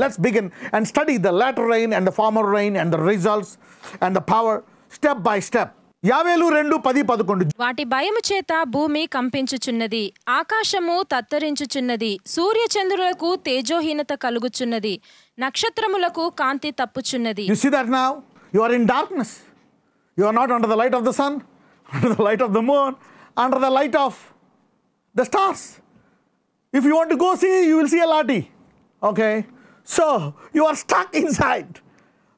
let's begin and study the latter rain and the former rain and the results and the power step by step. యావేలు 2:10-11. వాటి భయము చేత భూమి కంపించుచున్నది, ఆకాశము తత్తరించుచున్నది, సూర్యచంద్రులకు తేజోహీనత కలుగుచున్నది, నక్షత్రములకు కాంతి తప్పుచున్నది. You see that now? You are in darkness. You are not under the light of the sun, under the light of the moon, under the light of the stars. If you want to go see, you will see a lati. Okay? So, you are stuck inside.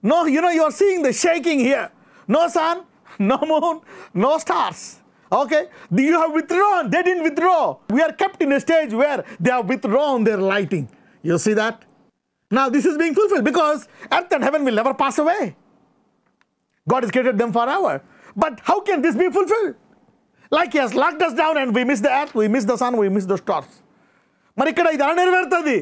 No, you know, you are seeing the shaking here. No sun, no moon, no stars. Okay? You have withdrawn. They didn't withdraw. We are kept in a stage where they have withdrawn their lighting. You see that? Now, this is being fulfilled because earth and heaven will never pass away. God has created them forever. But how can this be fulfilled? Like he has locked us down and we miss the earth, we miss the sun, we miss the stars. మరి ఇక్కడ ఇది నెరవేరుతుంది.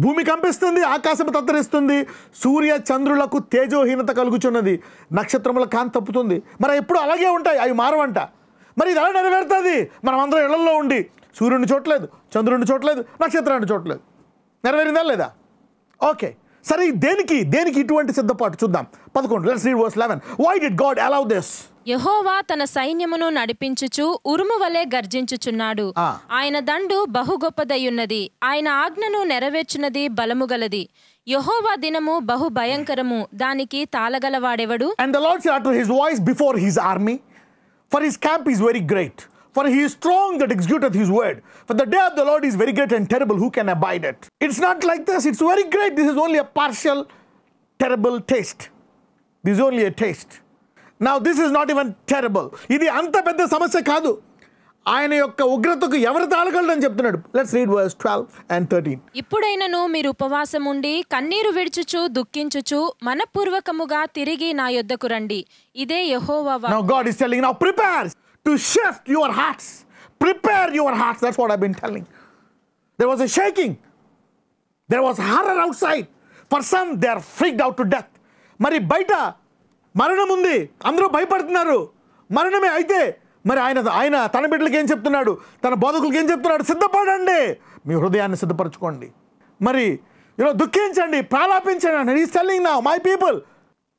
భూమి కంపిస్తుంది, ఆకాశం తత్తరిస్తుంది, సూర్య చంద్రులకు తేజోహీనత కలుగుచున్నది, నక్షత్రముల కాంతి తప్పుతుంది. మరి ఎప్పుడు అలాగే ఉంటాయి, అవి మారవంట. మరి ఇది ఎలా నెరవేరుతుంది? మనం అందరం ఇళ్లలో ఉండి సూర్యుడిని చూడలేదు, చంద్రుడిని చూడలేదు, నక్షత్రాన్ని చూడలేదు. నెరవేరిందా లేదా? ఓకే, సరే దేనికి ఇటువంటి సిద్ధపాటు చూద్దాం. 11. Let's read verse 11. Why did God allow this? యెహోవా తన సైన్యమును నడిపించుచు ఉరుము వలె గర్జించుచున్నాడు. ఆయన దండు బహు గొప్పదయ్యున్నది, ఆయన ఆజ్ఞను నెరవేర్చున్నది బలము గలది. యెహోవా దినము బహు భయంకరము, దానికి తాళగలవాడెవడు? And the Lord shall utter his voice before his army, for his camp is very great. For he is strong that executeth his word. For the day of the Lord is very great and terrible, who can abide it? It's not like this, it's very great. This is only a partial, terrible taste. This is only a taste. Now this is not even terrible. ఇది అంత పెద్ద సమస్య కాదు. ఆయన యొక్క ఉగ్రతకు ఎవరు తాళగలరని చెప్తున్నాడు. Let's read verse 12 and 13. ఇప్పుడైనను మీరు ఉపవాసముండి కన్నీరు విడుచుచు దుఃఖించుచు మనపూర్వకముగా తిరిగి నా యొద్దకు రండి. ఇదే యెహోవా వాక్కు. Now God is telling, now prepare to shift your hearts. Prepare your hearts. That's what I've been telling. There was a shaking. There was horror outside. For some, they are freaked out to death. మరి బయట మరణం ఉంది, అందరూ భయపడుతున్నారు. మరణమే అయితే మరి ఆయన తన బిడ్డలకి ఏం చెప్తున్నాడు, తన బోధకులకి ఏం చెప్తున్నాడు? సిద్ధపడండి, మీ హృదయాన్ని సిద్ధపరచుకోండి, మరి దుఃఖించండి, ప్రాలాపించండి. He's telling now, my people,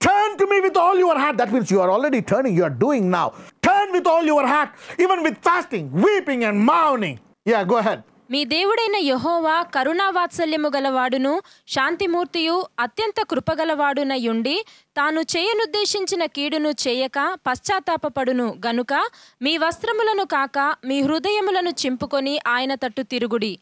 turn to me with all your heart. That means you are already turning, you are doing now. Turn with all your heart, even with fasting, weeping and mourning. Yeah, go ahead. మీ దేవుడైన యెహోవా కరుణావాత్సల్యము గలవాడును శాంతిమూర్తియు అత్యంత కృపగలవాడునయుండి తాను చేయనుద్దేశించిన కీడును చేయక పశ్చాత్తాపపడును గనుక మీ వస్త్రములను కాక మీ హృదయములను చింపుకొని ఆయన తట్టు తిరుగుడి.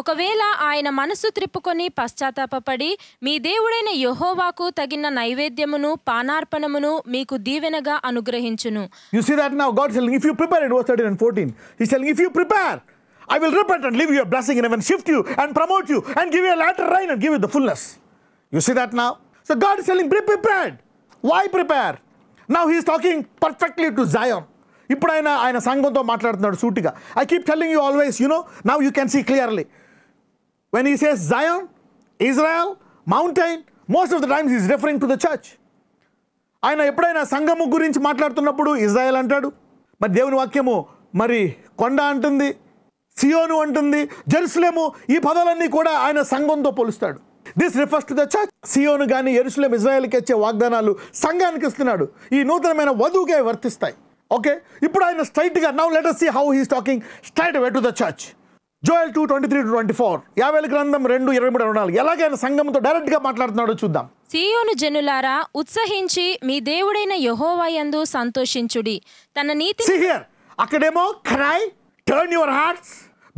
ఒకవేళ ఆయన మనసు త్రిప్పుకొని పశ్చాత్తాపపడి మీ దేవుడైన యెహోవాకు తగిన నైవేద్యమును పానార్పణమును మీకు దీవెనగా అనుగ్రహించును. You see that now? God is telling, if you prepare, in verse 13 and 14, He's telling, if you prepare, I will repent and leave you a blessing in heaven, shift you and promote you and give you a latter rain and give you the fullness. You see that now? So God is telling, be prepared. Why prepare? Now He is talking perfectly to Zion. ఇప్పుడు ఆయన సంఘంతో మాట్లాడుతున్నాడు సూటిగా. I keep telling you always, now you can see clearly. When He says Zion, Israel, mountain, most of the times He is referring to the church. ఆయన ఎప్పుడైనా సంఘము గురించి మాట్లాడుతున్నప్పుడు ఇజ్రాయెల్ అంటాడు, మరి దేవుని వాక్యము మరి కొండ అంటుంది, సియోను అంటుంది, జెరూసలేము, ఈ పదాలన్నీ కూడా ఆయన సంఘంతో పోలుస్తాడు. This refers to the church. Zion కానీ యెరూషలేం ఇజ్రాయెల్కి ఇచ్చే వాగ్దానాలు సంఘానికి ఇస్తున్నాడు. ఈ నూతనమైన వధువుకే వర్తిస్తాయి. ఓకే, ఇప్పుడు ఆయన స్ట్రైట్గా, now let us see how he is talking straight away to the church. Joel 2:23-24, యావేలు గ్రంథం 2:23-24 ఎలాగైనా సంఘంతో డైరెక్ట్గా మాట్లాడుతున్నాడో చూద్దాం. సియోను జనులారా ఉత్సహించి మీ దేవుడైన యెహోవా యందు సంతోషించుడి. తన నీతి See here, అక్కడేమో cry, turn your hearts,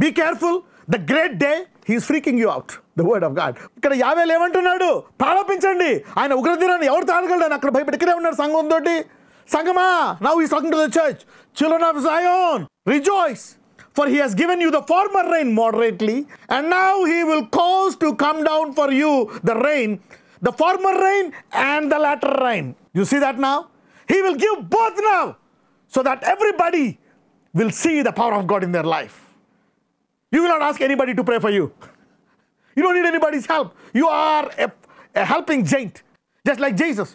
be careful, the great day, he is freaking you out, the word of God. ఇక్కడ యావేలు ఏమంటున్నాడు? ప్రారంభించండి, ఆయన ఉగ్రదినాన్ని ఎవరు తాగలడని అక్కడ భయపడి ఇక్కడే ఉన్నాడు సంఘంతో. సంఘమా, now he is talking to the church, children of Zion, rejoice, for he has given you the former rain moderately, and now he will cause to come down for you the rain, the former rain and the latter rain. You see that now? He will give both now, so that everybody will see the power of God in their life. You will not ask anybody to pray for you. You don't need anybody's help. You are a helping giant, just like Jesus.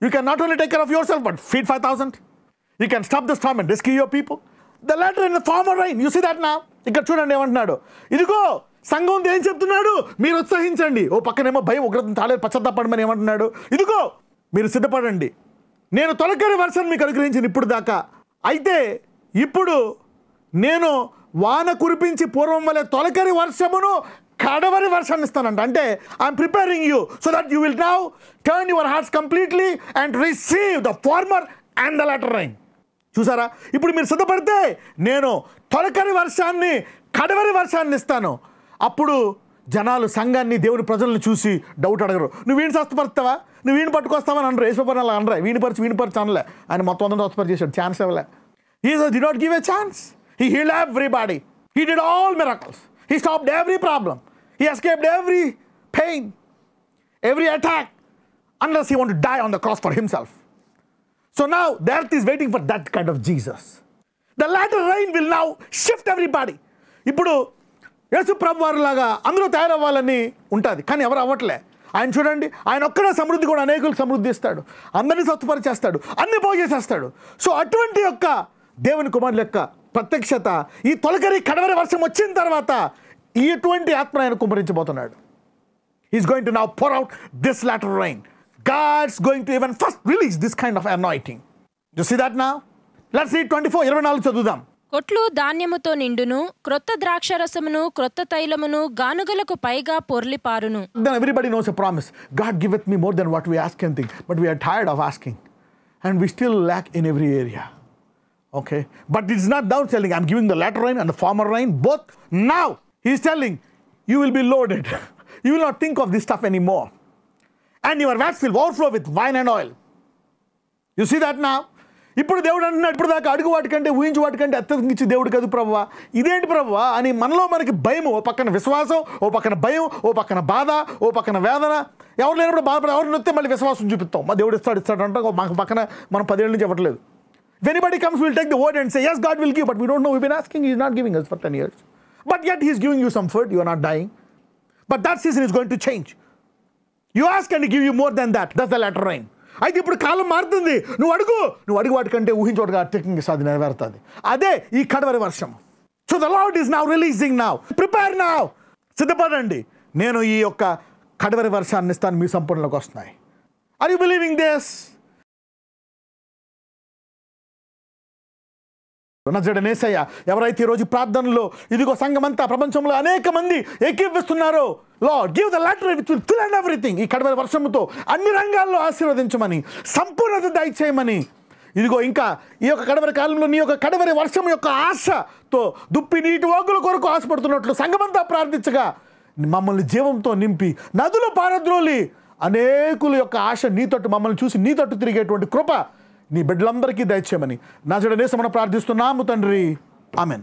You can not only take care of yourself, but feed 5,000. You can stop the storm and rescue your people. The latter and the former rain. You see that now? ఇక్కడ చూడండి ఏమంటున్నాడు. ఇదిగో సంఘంతో ఏం చెప్తున్నాడు? మీరు ఉత్సహించండి. ఓ పక్కనేమో భయం, ఉగ్రతను తాళే పశ్చాత్తాపడమని ఏమంటున్నాడు? ఇదిగో మీరు సిద్ధపడండి, నేను తొలకరి వర్షం మీకు అనుగ్రహించిన ఇప్పుడు దాకా, అయితే ఇప్పుడు నేను వాన కురిపించి పూర్వం వలె తొలకరి వర్షమును కడవరి వర్షాన్ని ఇస్తానంట. అంటే I'm preparing you so that you will now turn your hearts completely and receive the former and the latter rain. చూసారా? ఇప్పుడు మీరు సిద్ధపడితే నేను తొలకరి వర్షాన్ని కడవరి వర్షాన్ని ఇస్తాను. అప్పుడు జనాలు సంఘాన్ని, దేవుని ప్రజలను చూసి డౌట్ అడగరు. నువ్వు వీడిని స్వస్థపరుస్తావా, నువ్వు వీడిని పట్టుకొస్తావని అనరు. యేసుప్రభుని అలా అనరా, వీడిపరిచి అనలే. ఆయన మొత్తం అంతా స్వస్థపరి చేశాడు, ఛాన్స్ ఇవ్వలే. He did not give a chance. He healed everybody. He did all miracles. He stopped every problem. He escaped every pain, every attack, unless he wanted to die on the cross for himself. So now the earth is waiting for that kind of Jesus. The latter rain will now shift everybody. ఇప్పుడు యేసు ప్రభు వారిలాగా అందరూ తయారవ్వాలని ఉంటుంది, కానీ ఎవరు అవ్వట్లే. ఆయన చూడండి, ఆయన ఒక్కడే సమృద్ధి కూడా అనేకులకు సమృద్ధి ఇస్తాడు, అందరినీ స్వస్థపరిచేస్తాడు, అన్ని బాగు చేసేస్తాడు. సో అటువంటి యొక్క దేవుని కుమారుల యొక్క ప్రత్యక్షత ఈ తొలకరి కడవరి వర్షం వచ్చిన తర్వాత ఇటువంటి ఆత్మ ఆయన కుమ్మరించబోతున్నాడు. He's going to now pour out this latter rain. God's going to even first release this kind of anointing. You see that now? Let's read 24 చదువుదాం. కొట్లు ధాన్యముతో నిండును, క్రొత్త ద్రాక్షరసమును క్రొత్త తైలమును గానుగలకు పైగా పొర్లిపారును. Then everybody knows a promise. God giveth me more than what we ask and think. But we are tired of asking. And we still lack in every area. Okay? But it's not down telling, I'm giving the latter rain and the former rain, both. Now, he's telling, you will be loaded. You will not think of this stuff anymore. And your vats will overflow with wine and oil. You see that now? ఇప్పుడు దేవుడు అంటున్నాడు, ఇప్పుడు దాకా అడుగు వాటికంటే ఊహించి వాటికంటే అత్యధికించి దేవుడు కాదు ప్రభువా, ఇదేంటి ప్రభువా అని మనలో మనకి భయం. ఓ పక్కన విశ్వాసం, ఓ పక్కన భయం, ఓ పక్కన బాధ, ఓ పక్కన వేదన. ఎవరు లేనప్పుడు బాధపడ, ఎవరు నొత్తే మళ్ళీ విశ్వాసం చూపిస్తాం. మా దేవుడు ఇస్తాడు అంటే మాకు పక్కన మనం 10 ఏళ్ళ నుంచి ఇవ్వట్లేదు. If anybody comes, we'll take the word and say, yes, God will give, but we don't know. We've been asking, He's not giving us for 10 years. But yet He's giving you some food, you are not dying. But that season is going to change. You ask and He give you more than that. That's the latter rain. అయితే ఇప్పుడు కాలం మారుతుంది. నువ్వు అడుగు వాటికంటే ఊహించోటుగా అత్యధికంగా సాధి నెరవేరుతుంది. అదే ఈ కడవరి వర్షం. So the Lord is now releasing now. Prepare now. సిద్ధపడండి, నేను ఈ యొక్క కడవరి వర్షాన్ని ఇస్తాను, మీ సంపూర్ణలోకి వస్తున్నాయి. Are you believing this? నజరేయుడైన యేసయ్య ఎవరైతే ఈరోజు ప్రార్థనలో ఇదిగో సంఘమంతా ప్రపంచంలో అనేక మంది ఏకీభవిస్తున్నారో, Lord give the latter which will fill and everything. ఈ కడవరి వర్షంతో అన్ని రంగాల్లో ఆశీర్వదించమని, సంపూర్ణత దయచేయమని. ఇదిగో ఇంకా ఈ యొక్క కడవరి కాలంలో నీ యొక్క కడవరి వర్షం యొక్క ఆశతో దుప్పి నీటి వాగుల కొరకు ఆశపడుతున్నట్లు సంఘమంతా ప్రార్థించగా మమ్మల్ని జీవంతో నింపి నదులు పారద్రోలి అనేకుల యొక్క ఆశ నీ తట్టు, మమ్మల్ని చూసి నీ తట్టు తిరిగేటువంటి కృప నీ బిడ్డలందరికీ దయచేయమని నజరేయుడైన యేసు మనం ప్రార్థిస్తున్నాము తండ్రి. ఆమెన్.